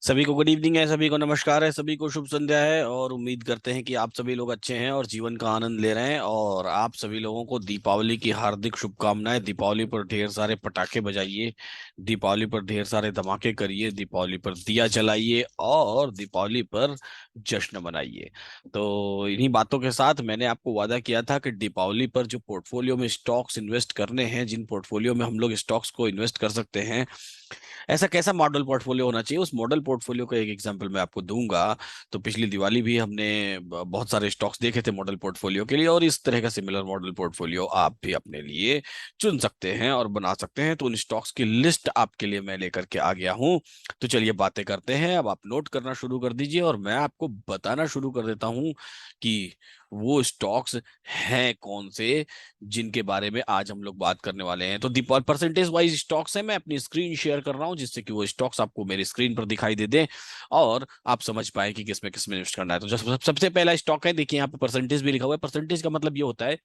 सभी को good evening है, सभी को नमस्कार है, सभी को शुभ संध्या है। और उम्मीद करते हैं कि आप सभी लोग अच्छे हैं और जीवन का आनंद ले रहे हैं। और आप सभी लोगों को दीपावली की हार्दिक शुभकामनाएं। दीपावली पर ढेर सारे पटाखे बजाइए, दीपावली पर ढेर सारे धमाके करिए, दीपावली पर दिया जलाइए और दीपावली पर जश्न मनाइए। तो इन्हीं बातों के साथ मैंने आपको वादा किया था कि दीपावली पर जो पोर्टफोलियो में स्टॉक्स इन्वेस्ट करने हैं, जिन पोर्टफोलियो में हम लोग स्टॉक्स को इन्वेस्ट कर सकते हैं, ऐसा कैसा मॉडल पोर्टफोलियो होना चाहिए, उस मॉडल पोर्टफोलियो का एक एग्जांपल मैं आपको दूंगा। तो पिछली दिवाली भी हमने बहुत सारे स्टॉक्स देखे थे मॉडल पोर्टफोलियो के लिए, और इस तरह का सिमिलर मॉडल पोर्टफोलियो आप भी अपने लिए चुन सकते हैं और बना सकते हैं। तो उन स्टॉक्स की लिस्ट आपके लिए मैं लेकर के आ गया हूं। तो चलिए बातें करते हैं। अब आप नोट करना शुरू कर दीजिए और मैं आपको बताना शुरू कर देता हूं कि वो स्टॉक्स हैं कौन से, जिनके बारे में आज हम लोग बात करने वाले हैं। तो दीपावली परसेंटेज वाइज स्टॉक्स है, मैं अपनी स्क्रीन शेयर कर रहा हूं जिससे कि वो स्टॉक्स आपको मेरी स्क्रीन पर दिखाई दे दें और आप समझ पाए कि किसमें इन्वेस्ट करना है। तो सबसे पहला स्टॉक है, देखिए यहाँ पे परसेंटेज भी लिखा हुआ है। परसेंटेज का मतलब ये होता है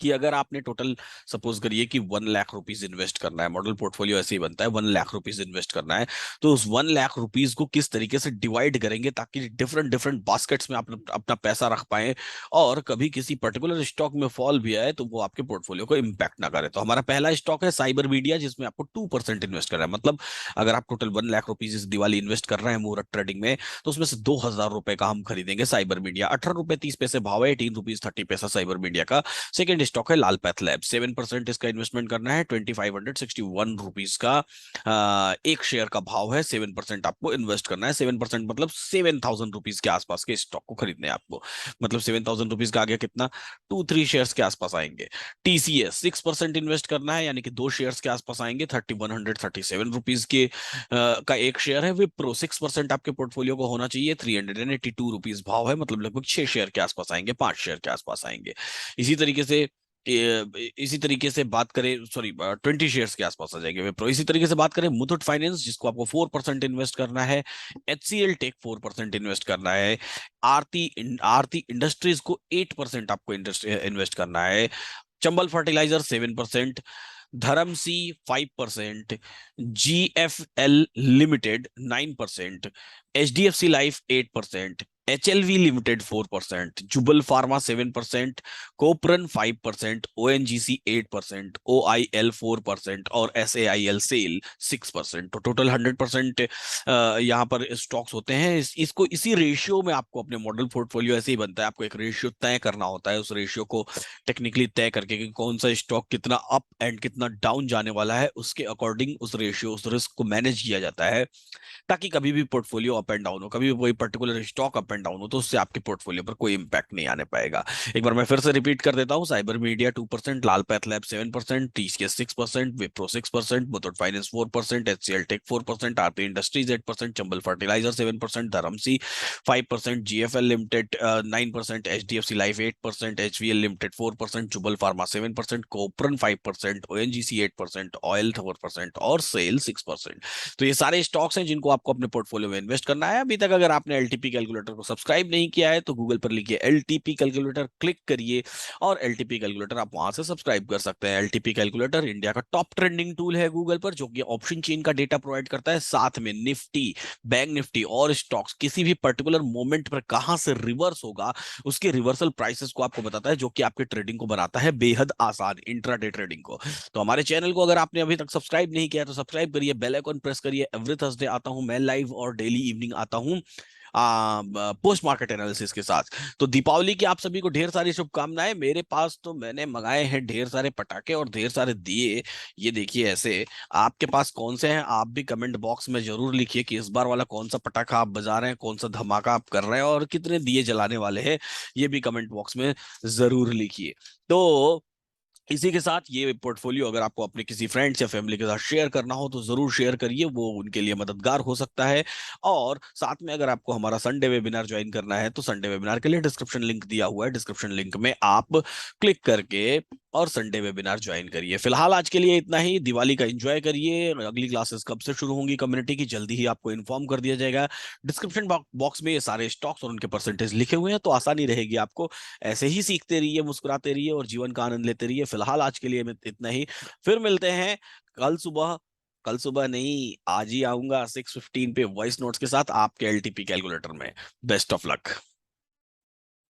कि अगर आपने टोटल सपोज करिए कि 1 लाख रुपीज इन्वेस्ट करना है, मॉडल पोर्टफोलियो ऐसे ही बनता है, 1 लाख रुपीज इन्वेस्ट करना है। तो उस 1 लाख रुपीज को किस तरीके से डिवाइड करेंगे ताकि डिफरेंट डिफरेंट बास्केट्स में आप अपना पैसा रख पाए और कभी किसी पर्टिकुलर स्टॉक में फॉल भी आए तो वो आपके पोर्टफोलियो को इम्पैक्ट ना करे। तो हमारा पहला स्टॉक है साइबर मीडिया, जिसमें आपको 2% इन्वेस्ट करना है। मतलब अगर आप टोटल 1 लाख रुपीज इस दिवाली इन्वेस्ट कर रहे हैं मुहूर्त ट्रेडिंग में, तो उसमें से 2,000 रुपए का हम खरीदेंगे साइबर मीडिया। 18 रुपए 30 पैसे भाव है, 18 रुपीज 30 पैसा साइबर मीडिया का। सेकेंड स्टॉक है लाल पैथ लैब, 7% इसका इन्वेस्टमेंट करना है, 2561 रुपीज का एक शेयर का भाव है। 7% आपको इन्वेस्ट करना है। 7% मतलब 7,000 रुपीज के आसपास के स्टॉक को खरीदने हैं आपको। मतलब 7,000 रुपीज का आ गया कितना, 2-3 शेयर्स के आसपास आएंगे। टीसीएस 6% इन्वेस्ट करना है, यानी कि 2 शेयर्स के आसपास आएंगे। 3,137 रुपीज के का एक शेयर है। विप्रो 6% आपके पोर्टफोलियो को होना चाहिए, 382 रुपीज भाव है। मतलब लगभग 6 शेयर के आसपास आएंगे, 5 शेयर के आसपास आएंगे। इसी तरीके से इसी तरीके से बात करें, सॉरी, 20 शेयर्स के आसपास आ जाएंगे विप्रो। इसी तरीके से बात करें मुथूट फाइनेंस, जिसको आपको 4% इन्वेस्ट करना है। एचसीएल टेक 4% इन्वेस्ट करना है। आरती इंडस्ट्रीज को 8% आपको इन्वेस्ट करना है। Chambal fertiliser 7%, Dharmsi 5%, GFL limited 9%, HDFC life 8%, HLV limited 4%, जुबल फार्मा 7%, कोपरन 5%, ओएनजीसी 8%, ओआईएल 4% और एसएआईएल सेल 6%। तो टोटल 100% यहाँ पर स्टॉक्स होते हैं। इसको इसी रेशियो में आपको अपने मॉडल पोर्टफोलियो ऐसे ही बनता है। आपको एक रेशियो तय करना होता है, उस रेशियो को टेक्निकली तय करके कि कौन सा स्टॉक कितना अप एंड कितना डाउन जाने वाला है, उसके अकॉर्डिंग उस रेशियो उस रिस्क को मैनेज किया जाता है, ताकि कभी भी पोर्टफोलियो अप एंड डाउन हो, कभी भी कोई particular stock up and down हो, तो उससे आपके पोर्टफोलियो पर कोई इंपैक्ट नहीं आने पाएगा। एक बार मैं फिर से रिपीट कर देता हूँ। Cyber media 2%, Lal path lab 7%, TCS 6%, Wipro 6%, Muthoot finance 4%, HCL tech 4%, Aarti industries 8%, Chambal fertiliser 7%, Dharmsi 5%, GFL limited 9%, HDFC life 8%, HVL limited 4%, जुबल फार्मा 7%, कोपरन 5%, ओएनजीसी 8%, ऑयल 4% और सेल 6%। तो ये सारे स्टॉक्स हैं जिनको आपको अपने पोर्टफोलियो में इन्वेस्ट करना है। अभी तक अगर आपने एलटीपी कैलकुलेटर को सब्सक्राइब नहीं किया है तो गूगल पर लिखिए एलटीपी कैलकुलेटर, क्लिक करिए और एलटीपी कैलकुलेटर आप वहां से सब्सक्राइब कर सकते हैं। एलटीपी कैलकुलेटर इंडिया का टॉप ट्रेंडिंग टूल है गूगल पर, जो कि ऑप्शन चेन का डेटा प्रोवाइड करता है, साथ में निफ्टी, बैंक निफ्टी और स्टॉक्स किसी भी पर्टिकुलर मोमेंट पर कहां से रिवर्स होगा, उसके रिवर्सल प्राइसेस को आपको बताता है, जो कि आपके ट्रेडिंग को बनाता है बेहद आसान, इंट्राडे ट्रेडिंग को। तो हमारे चैनल को अगर आपने अभी तक सब्सक्राइब नहीं किया तो सब्सक्राइब करिए, बेल आइकन प्रेस करिए। एवरी थर्सडे आता हूं मैं लाइव और डेली इवनिंग आता हूं पोस्ट मार्केट एनालिसिस के साथ। तो दीपावली की आप सभी को ढेर सारी शुभकामनाएं। मेरे पास तो मैंने मंगाए हैं ढेर सारे पटाखे और ढेर सारे दिए। ये देखिए ऐसे, आपके पास कौन से हैं आप भी कमेंट बॉक्स में जरूर लिखिए कि इस बार वाला कौन सा पटाखा आप बजा रहे हैं, कौन सा धमाका आप कर रहे हैं और कितने दिए जलाने वाले हैं, ये भी कमेंट बॉक्स में जरूर लिखिए। तो इसी के साथ ये पोर्टफोलियो अगर आपको अपने किसी फ्रेंड्स या फैमिली के साथ शेयर करना हो तो जरूर शेयर करिए, वो उनके लिए मददगार हो सकता है। और साथ में अगर आपको हमारा संडे वेबिनार ज्वाइन करना है तो संडे वेबिनार के लिए डिस्क्रिप्शन लिंक दिया हुआ है, डिस्क्रिप्शन लिंक में आप क्लिक करके और संडे वेबिनार ज्वाइन करिए। फिलहाल आज के लिए इतना ही। दिवाली का एंजॉय करिए। अगली क्लासेस कब से शुरू होंगी कम्युनिटी की, जल्दी ही आपको इन्फॉर्म कर दिया जाएगा। डिस्क्रिप्शन बॉक्स में ये सारे स्टॉक्स और उनके परसेंटेज लिखे हुए हैं, तो आसानी रहेगी आपको। ऐसे ही सीखते रहिए, मुस्कुराते रहिए और जीवन का आनंद लेते रहिए। फिलहाल आज के लिए इतना ही। फिर मिलते हैं कल सुबह कल सुबह नहीं, आज ही आऊंगा 6:15 पे वॉइस नोट्स के साथ आपके एलटीपी कैलकुलेटर में। Best of luck.